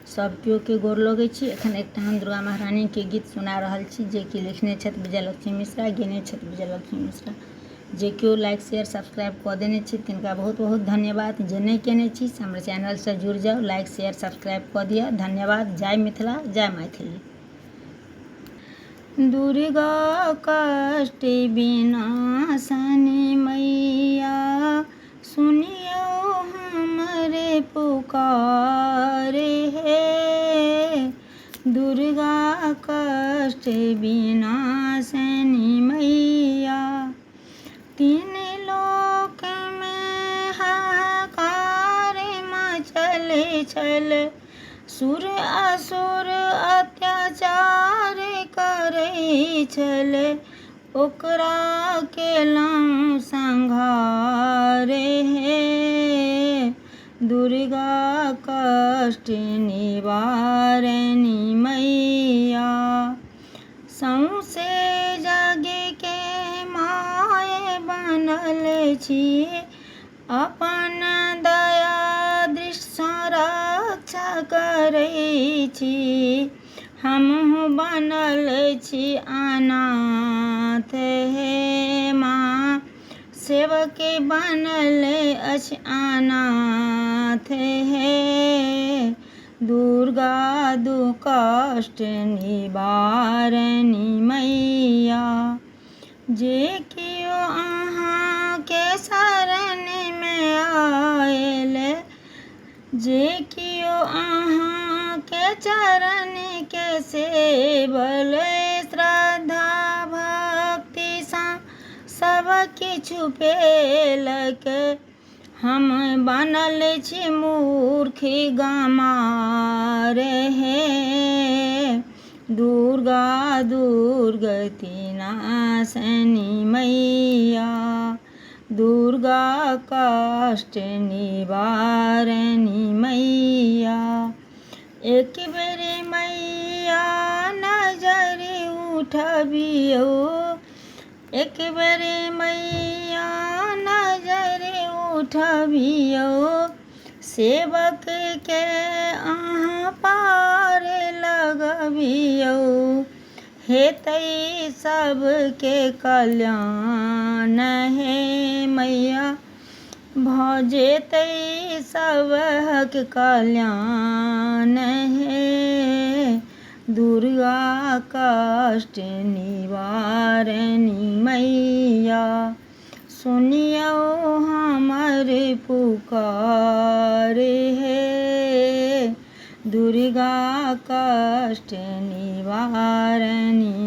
सब केओ के गोर लगै छी। एखन एकटा हम दुर्गा महारानी के गीत सुना रहल छी, जे कि लिखने छथि विजयलक्ष्मी मिश्रा, गेने छथि विजयलक्ष्मी मिश्रा। जे केओ लाइक शेयर सब्सक्राइब कऽ देने छी तिनका बहुत बहुत धन्यवाद। जे नहीं केने छी से हमर चैनल से जुड़ जाओ, लाइक शेयर सब्सक्राइब कऽ दिअ। धन्यवाद। जय मिथिला, जय मैथिली। दुर्गा कष्ट विनाशनी मैया, सुनियो हमरे पुकारे हे। दुर्गा कष्ट विनाशनी मैया, तीन लोक में हाहाकार मचले छल। सुर असुर अत्याचार करै छल, ओकरा केलहुँ संहार हे। दुर्गा कष्ट निवारणी मैया, सौंसे जग के माय बनल छी। अपन दया दृष्टि रक्षा करै छी। हमहूँ बनल छी अनाथ हे माँ, सेवक बनल अछि अनाथ हे। दुर्गा दुख कष्ट निवारणी मैया, जे कियो अहाँ के शरण में आयल, जे कियो अहाँ के चरण के सेवल, श्रद्धा भक्ति सा सब किछु पेलक। हम बनल छी मूर्ख गंवार हे। दुर्गा दुर्गति नाशनी मैया, दुर्गा कष्ट निवारणी मैया। एक बेर मैया नजर उठबियो, एक बेर मैया नजर उठबियो। सेवक के अहाँ पार लगबियो, हेतै सबके कल्याण हे मैया। भऽ जेतै सबक कल्याण हे। दुर्गा कष्ट निवारणी मैया, सुनियो हमर पुकार हे। दुर्गा कष्ट निवारणी